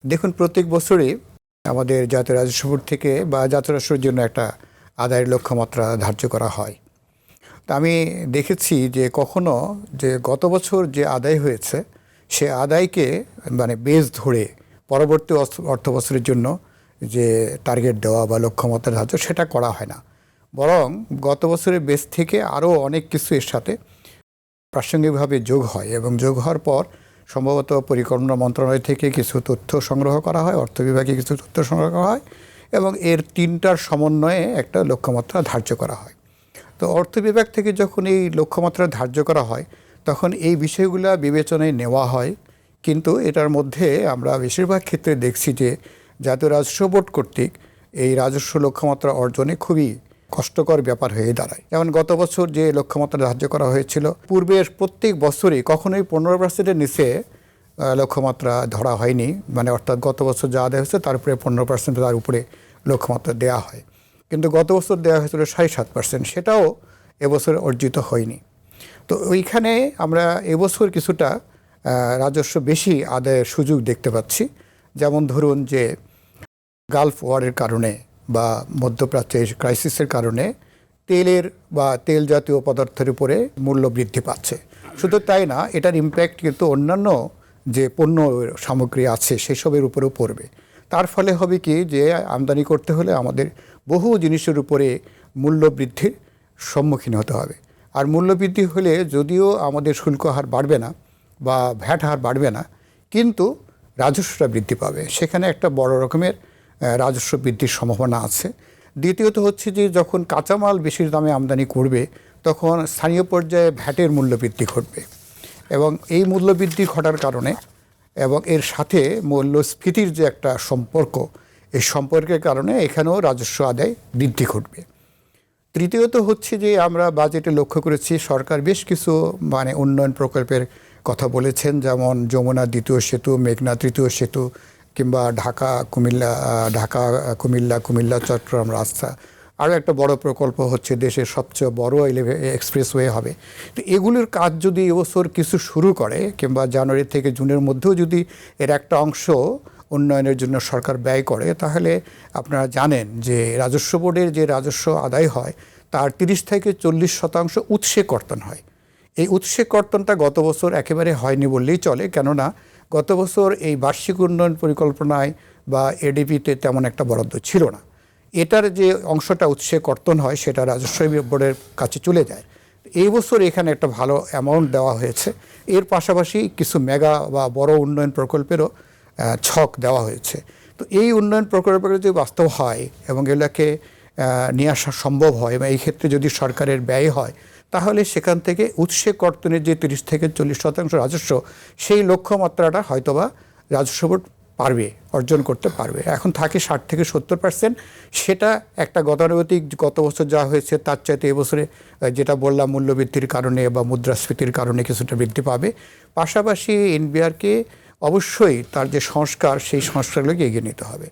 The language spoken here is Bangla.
দেখুন, প্রত্যেক বছরই আমাদের জাতীয় রাজস্ব বোর্ড থেকে বা জাতীয় রাজস্বের জন্য একটা আদায়ের লক্ষ্যমাত্রা ধার্য করা হয়। তা আমি দেখেছি যে কখনো যে গত বছর যে আদায় হয়েছে সে আদায়কে বেস ধরে পরবর্তী অর্থ বছরের জন্য যে টার্গেট দেওয়া বা লক্ষ্যমাত্রা ধার্য সেটা করা হয় না, বরং গত বছরের বেস থেকে আরও অনেক কিছু এর সাথে প্রাসঙ্গিকভাবে যোগ হয় এবং যোগ হওয়ার পর সম্ভবত পরিকল্পনা মন্ত্রণালয় থেকে কিছু তথ্য সংগ্রহ করা হয়, অর্থ বিভাগে কিছু তথ্য সংগ্রহ করা হয় এবং এর তিনটার সমন্বয়ে একটা লক্ষ্যমাত্রা ধার্য করা হয়। তো অর্থ বিভাগ থেকে যখন এই লক্ষ্যমাত্রা ধার্য করা হয় তখন এই বিষয়গুলো বিবেচনায় নেওয়া হয়, কিন্তু এটার মধ্যে আমরা বেশিরভাগ ক্ষেত্রে দেখছি যে জাতীয় রাজস্ব বোর্ড কর্তৃক এই রাজস্ব লক্ষ্যমাত্রা অর্জনে খুবই কষ্টকর ব্যাপার হয়ে দাঁড়ায়। যেমন গত বছর যে লক্ষ্যমাত্রা ধার্য করা হয়েছিল, পূর্বের প্রত্যেক বছরই কখনোই 15%-এর নিচে লক্ষ্যমাত্রা ধরা হয়নি, অর্থাৎ গত বছর যা আদায় হয়েছে তার উপরে 15% তার উপরে লক্ষ্যমাত্রা দেওয়া হয়, কিন্তু গত বছর দেওয়া হয়েছিল 7.5%, সেটাও এবছর অর্জিত হয়নি। তো ওইখানে আমরা এবছর কিছুটা রাজস্ব বেশি আদায়ের সুযোগ দেখতে পাচ্ছি। যেমন ধরুন যে গালফ ওয়ারের কারণে বা মধ্যপ্রাচ্যের ক্রাইসিসের কারণে তেলের বা তেল জাতীয় পদার্থের উপরে মূল্য বৃদ্ধি পাচ্ছে। শুধু তাই না, এটার ইম্প্যাক্ট কিন্তু অন্যান্য যে পণ্য সামগ্রী আছে সেসবের উপরেও পড়বে। তার ফলে হবে কি যে আমদানি করতে হলে আমাদের বহু জিনিসের উপরে মূল্য বৃদ্ধির সম্মুখীন হতে হবে। আর মূল্য বৃদ্ধি হলে যদিও আমাদের শুল্ক হার বাড়বে না বা ভ্যাট হার বাড়বে না, কিন্তু রাজস্বটা বৃদ্ধি পাবে, সেখানে একটা বড় রকমের রাজস্ব বৃদ্ধির সম্ভাবনা আছে। দ্বিতীয়ত হচ্ছে যে যখন কাঁচামাল বেশি দামে আমদানি করবে তখন স্থানীয় পর্যায়ে ভ্যাটের মূল্য বৃদ্ধি ঘটবে এবং এই মূল্য বৃদ্ধি ঘটার কারণে এবং এর সাথে মূল্যস্ফীতির যে একটা সম্পর্ক, এই সম্পর্কের কারণে এখানেও রাজস্ব আদায় বৃদ্ধি ঘটবে। তৃতীয়ত হচ্ছে যে আমরা বাজেটে লক্ষ্য করেছি সরকার বেশ কিছু উন্নয়ন প্রকল্পের কথা বলেছেন, যেমন যমুনা দ্বিতীয় সেতু, মেঘনা তৃতীয় সেতু, কিংবা ঢাকা কুমিল্লা, কুমিল্লা চট্টগ্রাম রাস্তা। আরও একটা বড় প্রকল্প হচ্ছে দেশের সবচেয়ে বড় এক্সপ্রেসওয়ে হবে। তো এগুলোর কাজ যদি এবছর কিছু শুরু করে কিংবা জানুয়ারি থেকে জুনের মধ্যেও যদি এর একটা অংশ উন্নয়নের জন্য সরকার ব্যয় করে, তাহলে আপনারা জানেন যে রাজস্ব বোর্ডের যে রাজস্ব আদায় হয় তার 30-40% উৎসে কর্তন হয়। এই উৎসে কর্তনটা গত বছর একেবারে হয়নি বললেই চলে, কেননা গত বছর এই বার্ষিক উন্নয়ন পরিকল্পনায় বা এডিপিতে তেমন একটা বরাদ্দ ছিল না। এটার যে অংশটা উৎসে কর্তন হয় সেটা রাজস্ব বোর্ডের কাছে চলে যায়। এই বছর এখানে একটা ভালো অ্যামাউন্ট দেওয়া হয়েছে। এর পাশাপাশি কিছু মেগা বা বড় উন্নয়ন প্রকল্পেরও ছক দেওয়া হয়েছে। তো এই উন্নয়ন প্রকল্পগুলো যদি বাস্তব হয় এবং এগুলোকে নিয়ে আসা সম্ভব হয় এবং এই ক্ষেত্রে যদি সরকারের ব্যয় হয়, তাহলে সেখান থেকে উৎসে কর্তনের যে 30-40% রাজস্ব, সেই লক্ষ্যমাত্রাটা হয়তোবা রাজস্ব বোর্ড অর্জন করতে পারবে। এখন থাকে 60-70%, সেটা একটা গতানুগতিক গত বছর যা হয়েছে তার চাইতে এবছরে যেটা বললাম মূল্যবৃদ্ধির কারণে বা মুদ্রাস্ফীতির কারণে কিছুটা বৃদ্ধি পাবে। পাশাপাশি এনবিআরকে অবশ্যই তার যে সংস্কার, সেই সংস্কারগুলোকে এগিয়ে নিতে হবে।